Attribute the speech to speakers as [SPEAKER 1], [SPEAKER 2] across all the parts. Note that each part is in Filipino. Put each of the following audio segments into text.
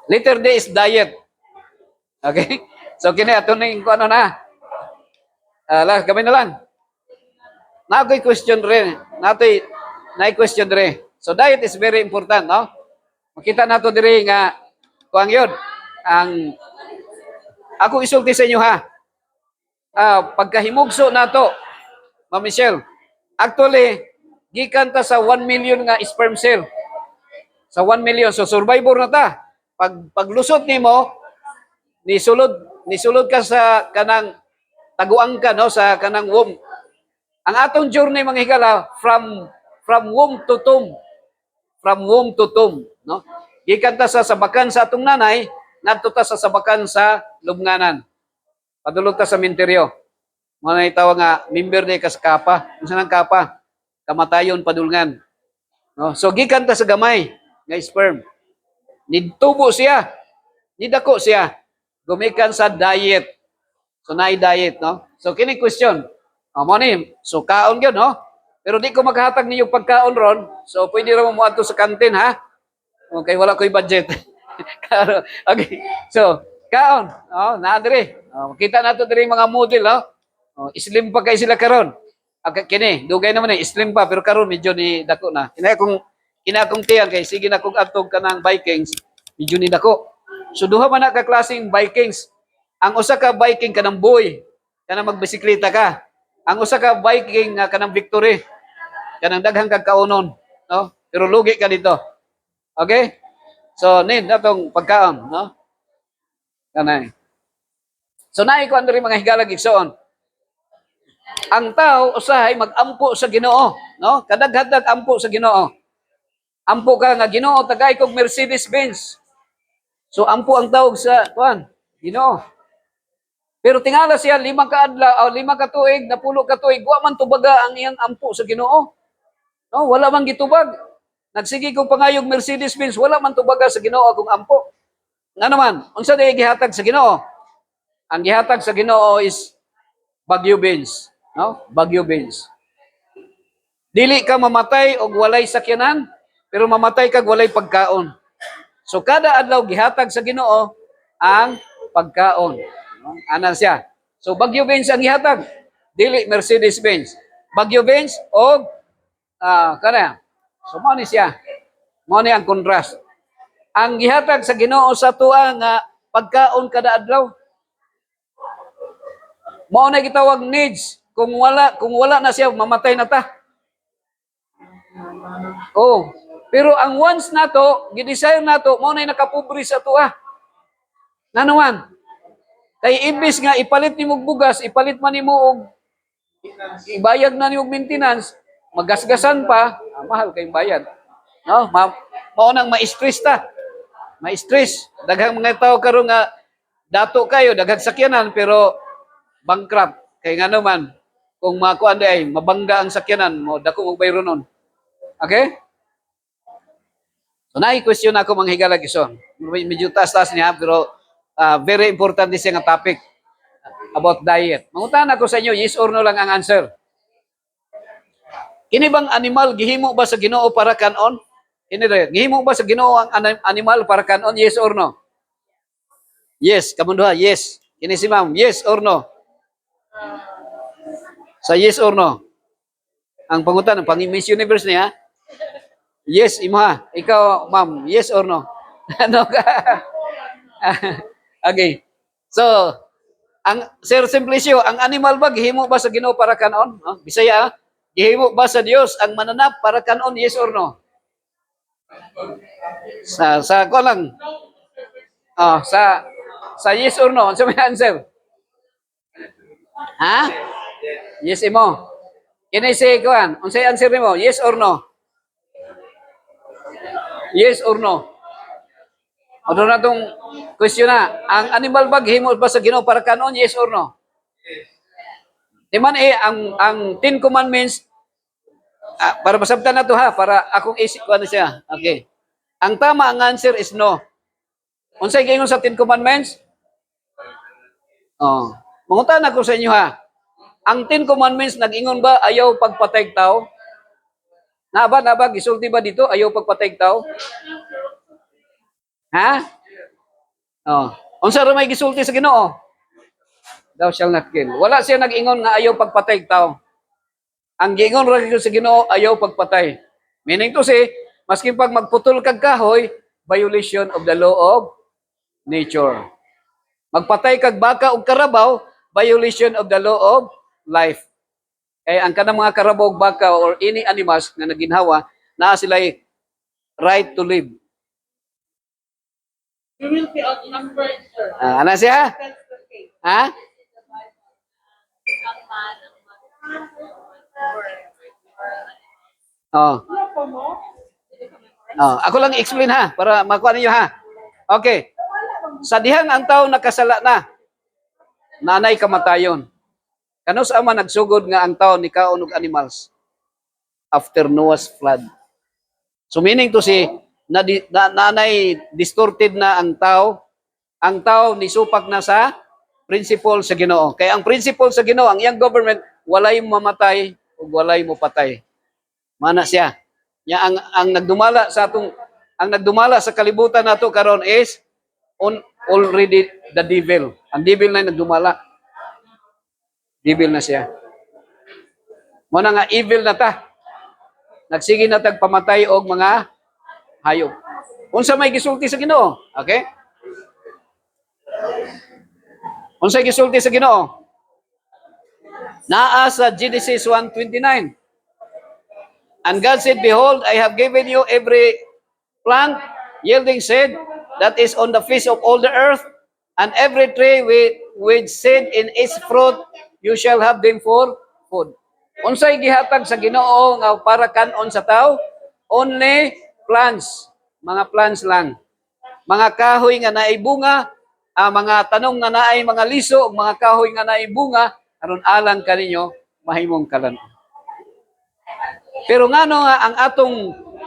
[SPEAKER 1] Letter D is diet. Okay? So kini ato ning ko ano na. Last gamay na lang. Nakoy question rin. Nay question rin. So diet is very important, no? Makita nato diri nga kuang yun. Ang ako isulti sa inyo ha. Pagkahimugso nato, Ma'am Michelle. Actually, gikan ta sa 1 million nga sperm cell. Sa 1 million. So survivor na ta. Paglusot nimo, nisulod ka sa kanang taguang ka no sa kanang womb. Ang atong journey mga higala from womb to tomb. From womb to tomb, no? Gikan ta sa sabakan sa atong nanay, ngadto ta sa sabakan sa lubnganan. Padulog ta sa minteryo. Mo na tawag nga member ni kas kapa. Unsa nang kapa? Kamatayon padulngan. No? So gikan ta sa gamay nga sperm. Nidtubo siya. Nidako siya. Gumikan sa diet. So naay diet, no? So kini question. Mo ni, so kaon gyud, no? Pero di ko maghatag ninyo pagkaon ron. So pwede ra mo adto sa kantin, ha? Okay, wala ko'y budget. Okay. So, kaon. Oh, naa diri. Oh, kita nato diri mga model, no? Oh, slim pa kay sila karon. Kini, dugay naman slim pa pero karon medyo ni dako na. Kina kong tiyan kay sige na kog atog kanang Vikings, medyo ni dako. So duha man na ka klaseng Vikings. Ang usa ka Viking kanang boy, kanang magbisikleta ka. Ang usa ka Viking nga kanang victory, kanang daghang kag kaunon, no? Pero lugi ka dito. Okay? So need natong pagkaon, no? Kanay. So naay ko andiri mga higalag igsoon. Ang tao usahay mag-ampo sa Ginoo, no? Kadaghadag ampo sa Ginoo. Ampo ka nga Ginoo tagay kog Mercedes-Benz. So ampo ang tawag sa kuan, Ginoo. Pero tingala siya 5 ka adlaw o 5 ka tuig, 10 ka tuig, wa man tubaga ang iyang ampo sa Ginoo. No, wala man gitubag. Nagsige ko pangayog Mercedes-Benz, wala man tubaga sa Ginoo akong ampo. Nga naman, unsa day gihatag sa Ginoo? Ang gihatag sa Ginoo is Bagyo Benz, no? Bagyo Benz. Dili ka mamatay og walay sakyanan, pero mamatay kag walay pagkaon. So kada adlaw gihatag sa Ginoo ang pagkaon. No? Ana siya. So Bagyo Benz ang gihatag, dili Mercedes-Benz. Bagyo Benz og kana. So mao ni siya. Mao ni ang contrast. Ang gihatag sa Ginoo sa tuwa nga pagkaon kada adlaw. Mao na gitawag needs. Kung wala na siya mamatay na ta. Oh, pero ang wants nato, gi-desire nato, mao na nakapobre sa tuwa. Nanuman? Kay imbis nga ipalit nimo og bugas, ipalit man nimo og ibayad na nimo og maintenance, magasgasan pa, mahal kay bayad. No, mao nang ma-stress ta. Ma-stress. Daghang mga tao karon nga dato kayo, daghang sakyanan pero bankrupt. Kay nga naman, kung makuan ay mabangga ang sakyanan mo, dako og bayro nun. Okay? So naay question ako mga higalag ison. Medyo taas-taas niya pero very important din siya nga topic about diet. Mangutan ako sa inyo, yes or no lang ang answer. Kini bang animal gihimo ba sa Ginoo para kanon? Kini re, gihimo ba sa Ginoo ang animal para kanon? Yes or no? Yes, kamunduha, yes. Kini si ma'am, yes or no? Sa yes or no? Ang pangutan, pang Miss Universe niya, yes, imaha. Ikaw, ma'am, yes or no? Ano ka? Okay. So, Sir Simplicio, ang animal ba, gihimo ba sa Ginoo para kanon? Bisaya, gihimo ba sa Dios ang mananap para kanon? Yes or no? Sa ko lang. Sa yes or no? Ano may answer? Ha? Yes imo. Kini say kuan, unsay answer nimo? Yes or no? Yes or no? Ano na tong question na? Ang animal ba gihimo ba sa Ginoo para kanon? Yes or no? Di man ang 10 commandments para masabtan na to ha, para akong isip ko ano siya. Okay. Ang tama ang answer is no. Unsay giingon sa 10 commandments? Oh. Mangutan ako sa inyo ha. Ang 10 commandments nag-ingon ba ayaw pagpatay tao? Naba, gisulti ba dito ayaw pagpatay tao? Ha? Oh. Unsa ra may gisulti sa Ginoo? Thou shall not kill. Wala siya nag-ingon nga ayaw pagpatay tao. Ang giingon ra gyud sa Ginoo ayaw pagpatay. Meaning to say, maski pag magputol kag kahoy, violation of the law of nature. Magpatay kag baka ug karabaw, violation of the law of life. Kaya ang kanang mga karabaw ug baka or any animals nga naginhawa, naa sila right to live.
[SPEAKER 2] We will be outnumbered, sir.
[SPEAKER 1] Ana siya?
[SPEAKER 2] That's the case.
[SPEAKER 1] Ha? Oh.
[SPEAKER 2] Ano po mo?
[SPEAKER 1] Oh, ako lang explain ha para makuha ninyo ha. Okay. Sa dihan ang tao nakasala na. Nanay kamatayon. Kano sa man nagsugod nga ang tao ni kaon og animals after Noah's flood. So meaning to say nanay distorted na ang tao. Ang tao nisupak na sa principle sa Ginoo. Kaya ang principle sa Ginoo, ang iyang government walay mamatay ug walay mo patay. Mana siya. Ya ang nagdumala sa atong ang nagdumala sa kalibutan nato karon is already the devil. Ang devil na nagdumala. Devil na siya. Mo na nga evil na ta. Nagsige na tag pamatay og mga hayop. Unsa may gisulti sa Ginoo? Okay? Unsa gisulti sa Ginoo? Naa sa Genesis 1:29. And God said, behold, I have given you every plant yielding seed that is on the face of all the earth, and every tree with seed in its fruit, you shall have them for food. Unsay gihatag sa Ginoo nga para kanon sa tao? Only plants, mga plants lang. Mga kahoy nga naay bunga, mga tanong nga naay mga liso, mga kahoy nga naay bunga, aron alang kaninyo mahimong kalan. Pero ngano nga ang atong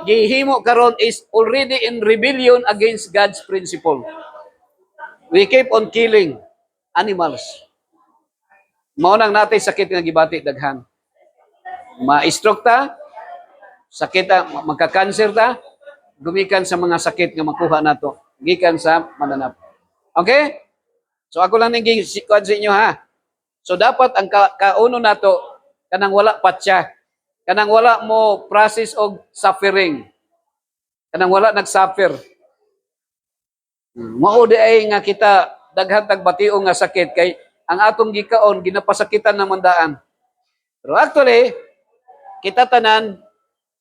[SPEAKER 1] gihimo karon is already in rebellion against God's principle. We keep on killing animals. Mao nang natay sakit nga gibati daghan. Ma-stroke ta, sakit ta, magka-cancer ta, gumikan sa mga sakit nga makuha nato, gikan sa mananap. Okay? So ako lang ning gi-kuad sa inyo ha. So dapat ang kauno nato kanang wala patya. Kanang wala mo process og suffering. Kanang wala nag-suffer. Mao di ay nga kita daghan tag batio nga sakit kay ang atong gikaon ginapasakitan ng mandaan. Pero actually, kita tanan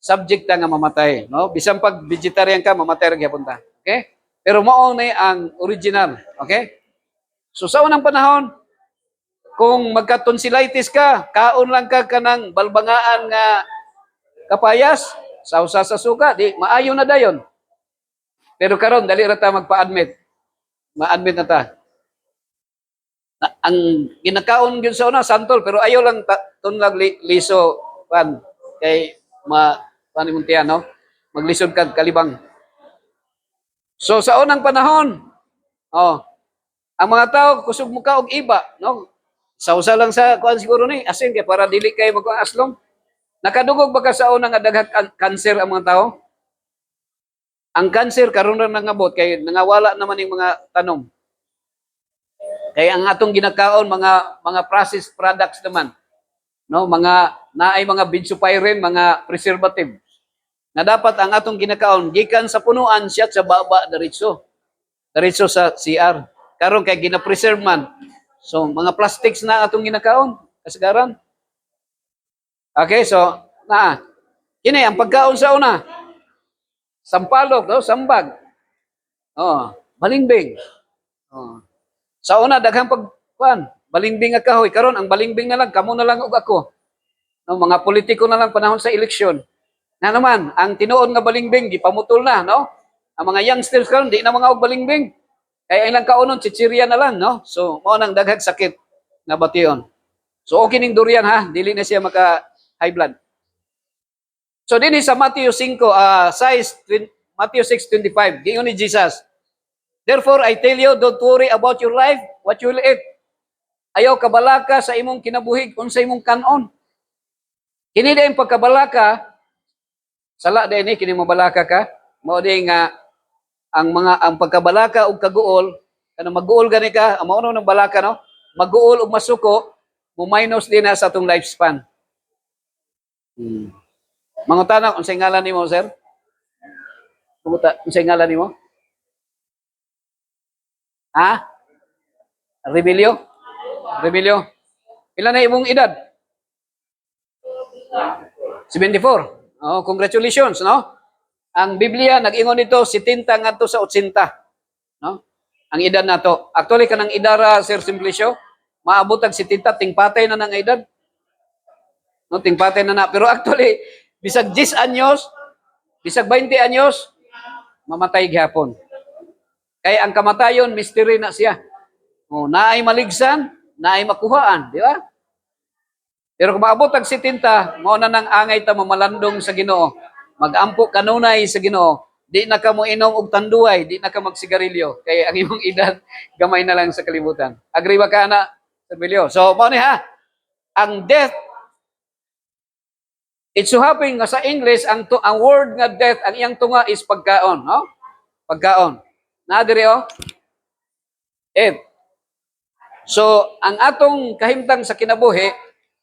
[SPEAKER 1] subject ta nga mamatay, no? Bisan pag vegetarian ka, mamatay ra gyapon ta. Okay? Pero mao ni ang original, okay? So sa unang panahon, kung magka-tonsillitis ka, kaon lang ka kanang balbangaan nga kapayas, sausa sa suka, di maayo na dayon. Pero karon dali ra ta magpa-admit. Ma-admit na ta. Ang ginakaon gyud sa una santol pero ayaw lang tunlag liso pan kay panimuntian no. Maglisod kag kalibang. So sa unang panahon, ang mga tao kusog mo ka og iba, no? Sausa lang sa kuan siguro ni asin kay para dili kay magka-aslom. Nakadugog ba ka sa una nga daghang cancer ang mga tao? Ang cancer karon ra nangabot kay nangawala naman ning mga tanom. Kay ang atong ginakaon mga processed products naman, no? Mga naay mga benzopyrene, mga preservative. Na dapat ang atong ginakaon gikan sa punuan siya sa baba diretso. Diretso sa CR. Karon kay gina-preserve man. So mga plastics na atong ginakaon kasagaran. Okay, so kini ang pagkaon sa una. Sampalok, no? Sambag. Balingbing. Sa una daghang pagkuan, balingbing nga kahoy. Karon ang balingbing na lang kamo na lang ug ako. No, mga politiko na lang panahon sa eleksyon. Na naman, ang tinuod nga balingbing gipamutol na, no? Ang mga youngsters karon di na mga og balingbing. Kaya ilang kaunon chichirya na lang, no? So mao nang daghang sakit nga bation. So okay ning durian ha, dili na siya maka high blood. So dinhi sa Matthew 5, Matthew 6:25, giingon ni Jesus, therefore I tell you, don't worry about your life, what you will eat. Ayaw kabalaka sa imong kinabuhig, unsa imong kanon. Kini din pagkabalaka, sala din ni kini mabalaka ka, mao din nga ang pagkabalaka ug kaguol kanang mag-uol gani ka, amo no ng balaka no, mag-uol og masuko, mo minus din na sa atong lifespan. Mangutana unsay ngalan nimo, sir? Unsay ngalan nimo? Ha? Rebelio? Rebelio. Pila na imong edad? 74. Oh, congratulations, no? Ang Biblia nag-ingon nito 70 ngadto sa 80, no? Ang edad nato. Actually kanang idara Sir Simplicio, maabot og 70 tingpatay na nang edad. No, tingpatay na. Pero actually bisag 10 anyos, bisag 20 anyos, mamatay gihapon. Kay ang kamatayon mystery na siya. Oh, naay maligsan, naay makuhaan, di ba? Pero kung maabot ang 70, mao na nang angay ta mamalandong sa Ginoo. Mag-ampo kanunay sa Ginoo. Di na ka mo inom og tanduay, di na ka magsigarilyo. Kay ang imong edad gamay na lang sa kalibutan. Agree ba ka na, Sir Bilio? So, mao ni ha. Ang death, it so happen nga sa English ang word nga death, ang iyang tunga is pagkaon, no? Pagkaon. Na diri oh. So, ang atong kahimtang sa kinabuhi,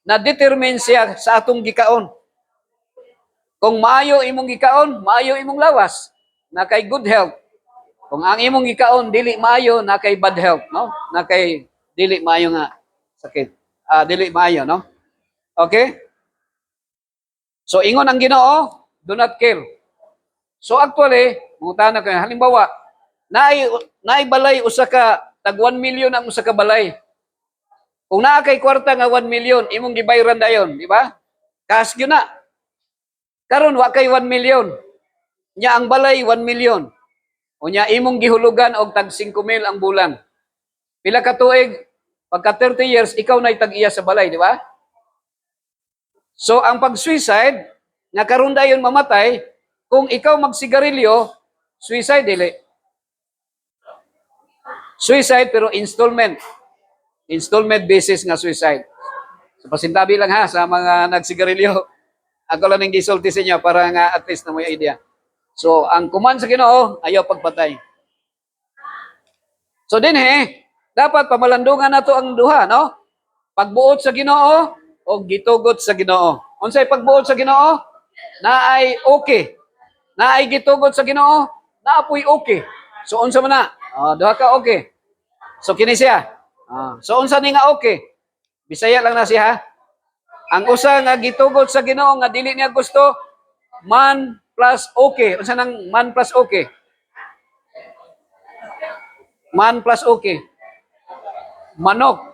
[SPEAKER 1] na-determine siya sa atong gikaon. Kung maayo imong gikaon, maayo imong lawas, na kay good health. Kung ang imong gikaon, dili maayo, na kay bad health, no? Na kay dili maayo nga sakit. Dili maayo, no? Okay? So, ingon ang Ginoo, do not kill. So, actually, mungutana kayo, halimbawa, naay balay usa ka tag 1 million ang usa ka balay. Kung naa kay kwarta nga 1 million, imong gibayran dayon, di ba? Cash gyud na. Karon wa kay 1 million. Nya ang balay 1 million. Unya imong gihulugan og tag 5,000 ang bulan. Pila ka tuig, pagka 30 years ikaw nay tag-iya sa balay, di ba? So ang pag-suicide nga karon dayon mamatay, kung ikaw magsigarilyo, suicide dili. Suicide pero installment. Installment basis nga suicide. So pasintabi lang ha sa mga nagsigarilyo. Ako lang ning gisulti sa inyo para nga at least na may idea. So ang command sa Ginoo ayaw pagpatay. So din dapat pamalandungan nato ang duha, no? Pagbuot sa Ginoo o gitugot sa Ginoo. Unsay pagbuot sa Ginoo? Naay okay. Naay gitugot sa Ginoo, naapoy okay. So unsa man na? Duha ka okay. So kini siya. So unsa ni nga okay? Bisaya lang na siya ha. Ang usa nga gitugot sa Ginoo nga dili niya gusto, man plus okay. Unsa nang man plus okay? Man plus okay. Manok.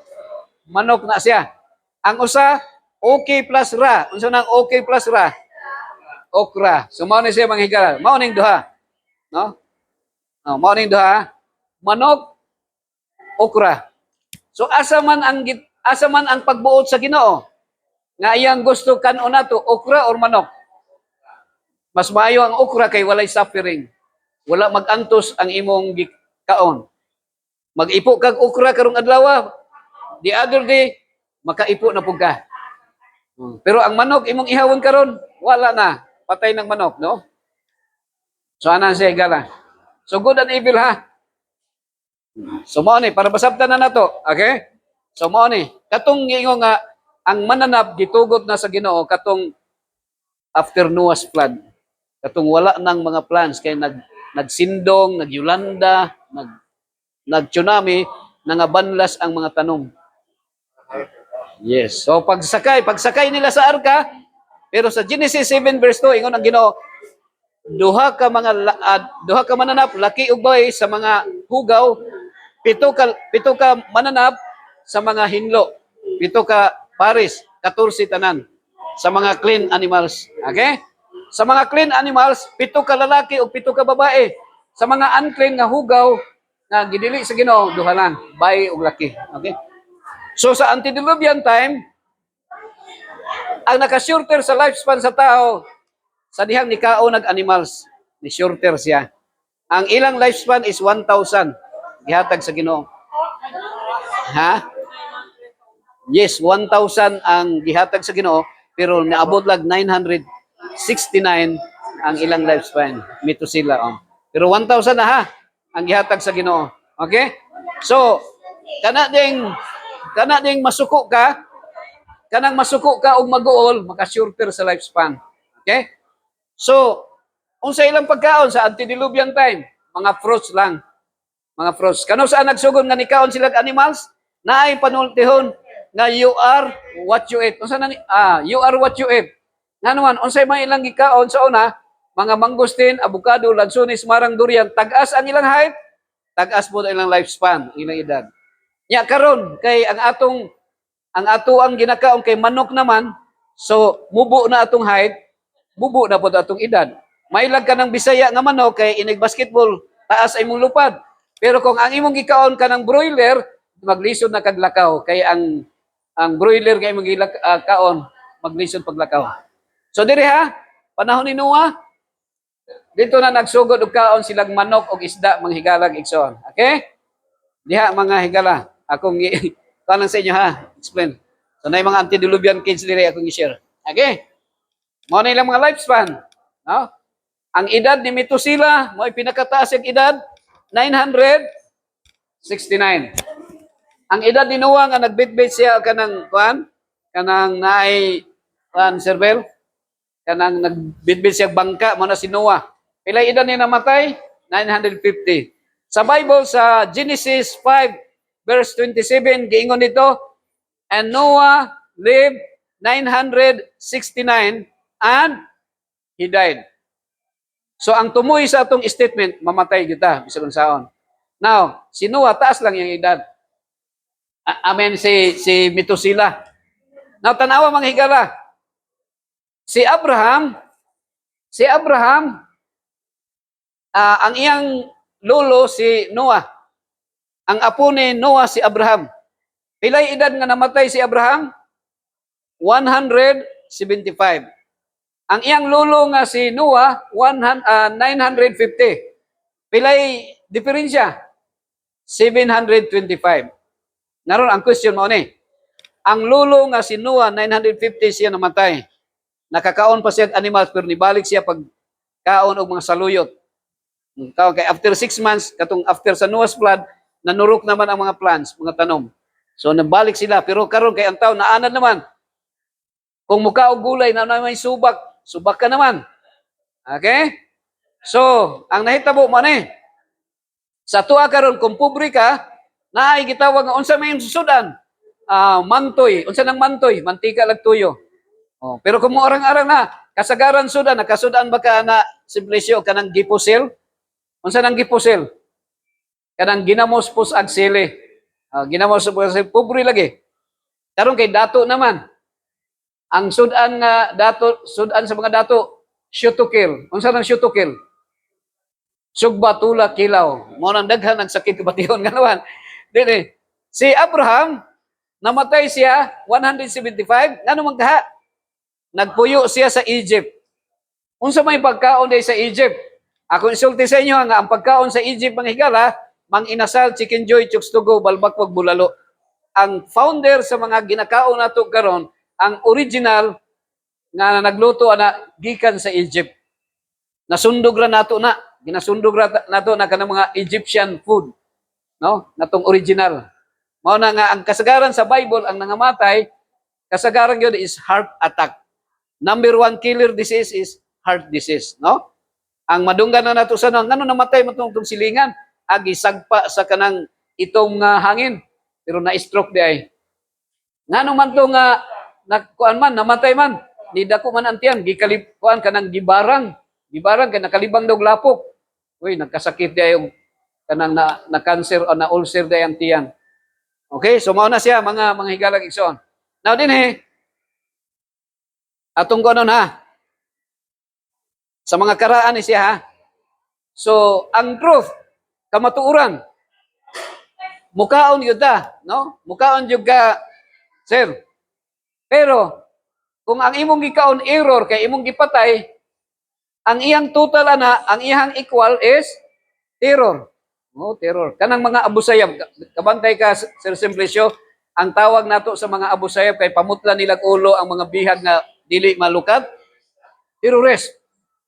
[SPEAKER 1] Manok na siya. Ang usa okay plus ra. Unsa nang okay plus ra? Okra. So mao ni siya manghigala. Mao ning duha. No? Mao ning duha. Manok, okra. So asa man ang pagbuot sa Ginoo nga iyang gusto kanon nato, okra or manok? Mas maayo ang okra kay walay suffering. Wala magantos ang imong kaon. Mag-ipo kag okra karong adlaw, the other day makaipo na pud ka. Pero ang manok imong ihawon karon, wala na, patay ng manok, no? So ana siya gala. So good and evil ha. So mao ni para basabtan na nato, okay? So mao ni katong ingon nga ang mananap gitugot na sa Ginoo katong after Noah's flood. Katong wala nang mga plans kay nagsindong, nagyulanda, nag-tsunami, nangabanlas ang mga tanom. Yes. So pagsakay nila sa arka, pero sa Genesis 7 verse 2 ingon ang Ginoo, duha ka mananap laki ug babaye sa mga hugaw, pito ka mananap sa mga hinlo, pito ka pares, 14 tanan sa mga clean animals. Okay? Sa mga clean animals, pito ka lalaki ug pito ka babae. Sa mga unclean nga hugaw nga gidili sa Ginoo, duha lang, babae ug laki. Okay? So sa antediluvian time, ang naka-shorter sa lifespan sa tao, sa dihang nikao nag-animals, ni shorter siya. Ang ilang lifespan is 1,000. Gihatag sa Ginoo. Ha? Yes, 1,000 ang gihatag sa Ginoo, pero naabot lang 969 ang ilang lifespan. Mito sila. Pero 1,000 na ha, ang gihatag sa Ginoo. Okay? So, kana ding masuko ka, kanang masuko ka og mag-uol, maka-shorter sa lifespan. Okay? So, unsa ilang pagkaon sa antediluvian time? Mga fruits lang. Mga fruits. Kano saan nagsugod nga nikaon sila animals? Naay panultihon nga you are what you eat. Unsa nani? You are what you eat. Nga naman, unsay may ilang gikaon sa una, mga mangustin, avocado, lansones, marang durian, tagas ang ilang height, tagas po ilang lifespan, ang ilang edad. Nya karon kay ang ato ang ginakaon kay manok naman, so mubo na atong height, mubo na po atong edad. Mailag ka ng Bisaya nga manok kay inig basketball, taas ay mong lupad. Pero kung ang imong gikaon ka ng broiler, maglisod na kaglakaw kay ang broiler kay imong kaon maglisod paglakaw. So diri ha, panahon ni Noah, dito na nagsugod og kaon silang manok og isda manghigalag igsoon. Okay? Diha mga higala, akong kanan sa inyo ha, explain. So na mga antediluvian kids diri akong i-share. Okay? Mo na ilang mga lifespan, no? Ang edad ni Metusela, mo ay pinakataas ang edad 969. Ang edad ni Noah nga nagbitbit siya kanang kanang naay servel, kanang nagbitbit siya bangka mo na si Noah. Pila edad niya namatay? 950. Sa Bible sa Genesis 5 verse 27 giingon dito, and Noah lived 969 and he died. So ang tumoy sa atong statement, mamatay kita bisan unsaon. Now, si Noah taas lang yung edad. Amen si Metusela. Now tanawa mga higala. Si Abraham ang iyang lolo si Noah. Ang apo ni Noah si Abraham. Pilay edad nga namatay si Abraham? 175. Ang iyang lolo nga si Noah, 950. Pilay diferensya? 725. Naroon, ang question mo ni. Ang lolo nga si Noah, 950 siya namatay. Nakakaon pa siya animals, pero nibalik siya pag kaon og mga saluyot. Kay after 6 months, katong after sa Noah's flood, nanurok naman ang mga plants, mga tanom. So nabalik sila, pero karon kay ang tao naanad naman. Kung mukha og gulay na may subak ka naman. Okay? So, ang nahitabo mo ni, sa tuwa karon kung pobre ka, naay gitawag nga unsa may susudan? Mantoy. Unsa nang mantoy? Mantika lag tuyo. Oh, pero kung mo arang-arang na, kasagaran sudan, nakasudan ba ka na simplisyo kanang gipusil? Unsa nang gipusil? Kanang ginamos pus ag sili. Ginamos pus pobre lagi. Karon kay dato naman. Ang sudan nga sudan sa mga dato, shoot to kill. Unsa nang shoot to kill? Sugba, tula, kilaw. Mo nang daghan ang sakit kabatihon nga naman. Dili. Si Abraham, namatay siya 175. Ngano man kaha? Nagpuyo siya sa Egypt. Unsa may pagkaon day sa Egypt? Ako insulti sa inyo nga ang pagkaon sa Egypt mga higala, mang inasal, chicken joy, chooks to go, balbakwag, bulalo. Ang founder sa mga ginakaon nato karon, ang original nga nagluto ana gikan sa Egypt. Nasundog ra nato na, ginasundog ra nato na kanang mga Egyptian food, no? Natong original. Mao na nga ang kasagaran sa Bible ang nangamatay, kasagaran gyud is heart attack. Number 1 killer disease is heart disease, no? Ang madunggan na nato sa ngano namatay mo tong silingan, agi sagpa sa kanang itong hangin, pero na-stroke di ay. Ngano man to nga nagkuan man namatay man, ni dako man antiyan gikalikuan kanang gibarang kay nakalibang daw lapok. Uy, nagkasakit di ay kanang na cancer o na ulcer di ang tiyan. Okay, so mao na siya mga higalag igsoon. Now din atong kunon ha. Sa mga karaan ni siya ha. So, ang truth, kamatuuran, mukaon yun ta, no? Mukaon yun ka, sir. Pero, kung ang imong gikaon error kay imong gipatay, ang iyang total ang iyang equal is terror. No, terror. Kanang mga abusayab, kabantay ka, Sir Simplicio, ang tawag nato sa mga abusayab kay pamutla nilang ulo ang mga bihag na dili malukad, terrorist.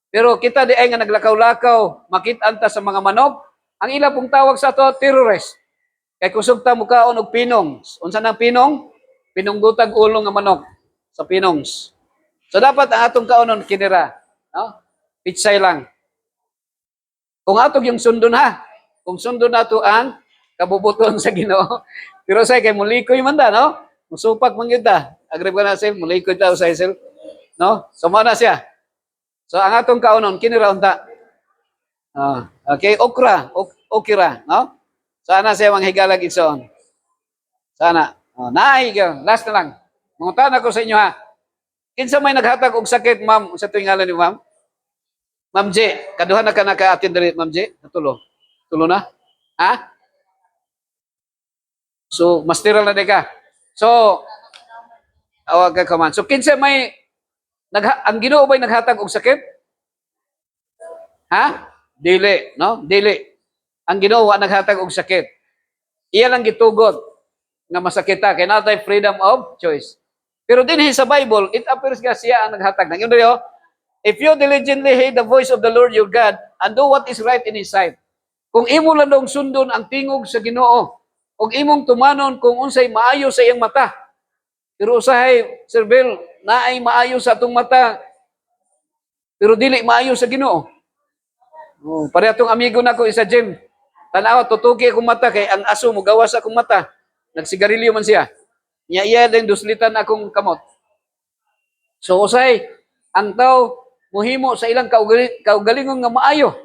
[SPEAKER 1] Pero kita di ay nga naglakaw-lakaw, makit-anta sa mga manok, ang ila pong tawag sa to, terrorist. Kay kusog ta mukaon og pinong. Unsa nang pinong? Pinunggutag ulo nga manok sa pinongs. So dapat ang atong kaonon kinira, no? Pitsay lang. Kung atog yung sundon ha. Kung sundon nato ang kabubuton sa Ginoo. Pero say kay mulikoy man da, no? Musupak man gyud ta. Agree ka na sir, mulikoy ta usay sir. No? So mo na siya. So ang atong kaonon kinira unta. Okay, okra, no? Sana siya manghigalag igsoon. Sana. Naay, last na lang. Mangutan ako sa inyo ha. Kinsa may naghatag og sakit, ma'am, sa tuwing ngalan ni ma'am? Ma'am J, kaduha na ka naka-attend diri, ma'am J? Natulo. Tulo na? Ha? So, masteral na di ka. So, awag ka man. So, kinsa may ang Ginoo ba'y naghatag og sakit? Ha? Dili, no? Dili. Ang Ginoo wa naghatag og sakit. Iya lang gitugot nga masakita kay natay freedom of choice. Pero dinhi sa Bible, it appears nga siya ang naghatag. Nang yun if you diligently heed the voice of the Lord your God and do what is right in His sight. Kung imo lang dong sundon ang tingog sa Ginoo, ug imong tumanon kung unsay maayo sa iyang mata. Pero usahay, Sir Bill, naay maayo sa atong mata, pero dili maayo sa Ginoo. Pare atong amigo nako isa gym. Tanaw, tutuki akong mata kay ang aso mo gawas akong mata. Nagsigarilyo man siya. Iya din duslitan akong kamot. So usay, ang tao muhimo sa ilang kaugalingon nga maayo.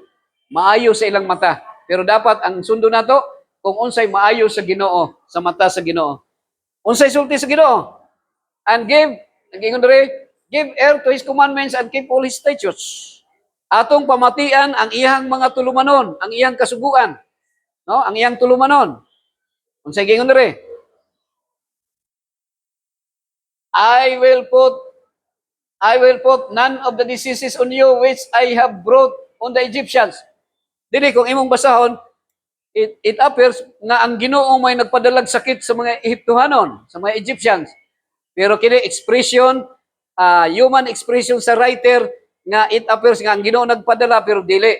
[SPEAKER 1] Maayo sa ilang mata. Pero dapat ang sundo nato kung unsay maayo sa Ginoo, sa mata sa Ginoo. Unsay sulti sa Ginoo? And nagingon diri, give ear to His commandments and keep all His statutes. Atong pamatian ang iyang mga tulumanon, ang iyang kasuguan, no? Ang iyang tulumanon. Unsay gingon diri? I will put none of the diseases on you which I have brought on the Egyptians. Dili kung imong basahon, it appears nga ang Ginoo may nagpadalag sakit sa mga Ehiptohanon, sa mga Egyptians. Pero kini expression, human expression sa writer nga it appears nga ang Ginoo nagpadala pero dili.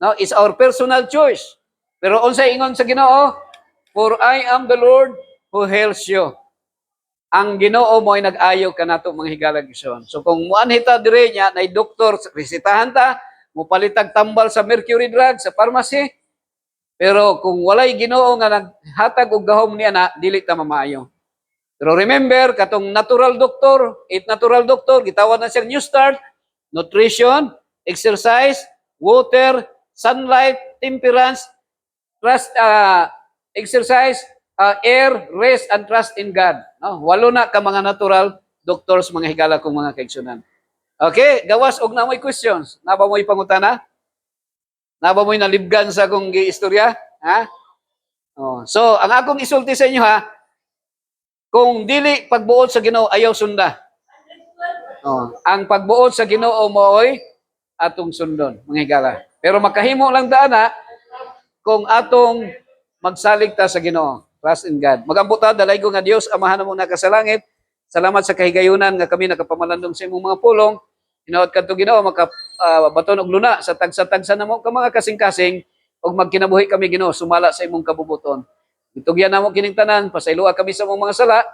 [SPEAKER 1] No, it's our personal choice. Pero unsay ingon sa Ginoo? For I am the Lord who heals you. Ang Ginoo mo ay nag-ayo kanato mga higalag ison. So kung muanhita dire nya nay doktor resetahan ta, mupalitag tambal sa mercury drug sa pharmacy, pero kung walay Ginoo nga naghatag og gahom niya na dili ta mamaayo. Pero remember katong natural doctor, gitawag na siyang New Start, nutrition, exercise, water, sunlight, temperance, trust, exercise, air, rest, and trust in God. No? Walo na ka mga natural doctors, mga higala kong mga kaigsunan. Okay, gawas og na mo'y questions. Naba mo'y pangutana? Naba mo'y nalibgan sa akong istorya? Ha? So, ang akong isulti sa inyo ha, kung dili pagbuot sa Ginoo ayaw sunda. Ang pagbuot sa Ginoo mo'y atong sundon, mga higala. Pero makahimo lang daana kung atong magsalig ta sa Ginoo. Trust in God. Magambot ta dalay ko nga Dios amahan mo na ka sa langit. Salamat sa kahigayunan nga kami nakapamalandong sa imong mga pulong. Hinaot kadto Ginoo baton og luna sa tagsa-tagsa namo ka mga kasing-kasing ug magkinabuhi kami Ginoo sumala sa imong kabubuton. Itugyan namo kining tanan, pasayloa kami sa imong mga sala.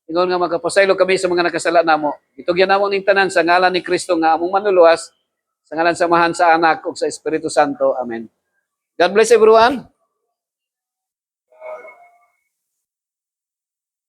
[SPEAKER 1] Ingon nga makapasaylo kami sa mga nakasala namo. Itugyan namo ning tanan sa ngalan ni Kristo nga among manluluwas, sa ngalan samahan sa Anak ug sa Espiritu Santo. Amen. God bless everyone.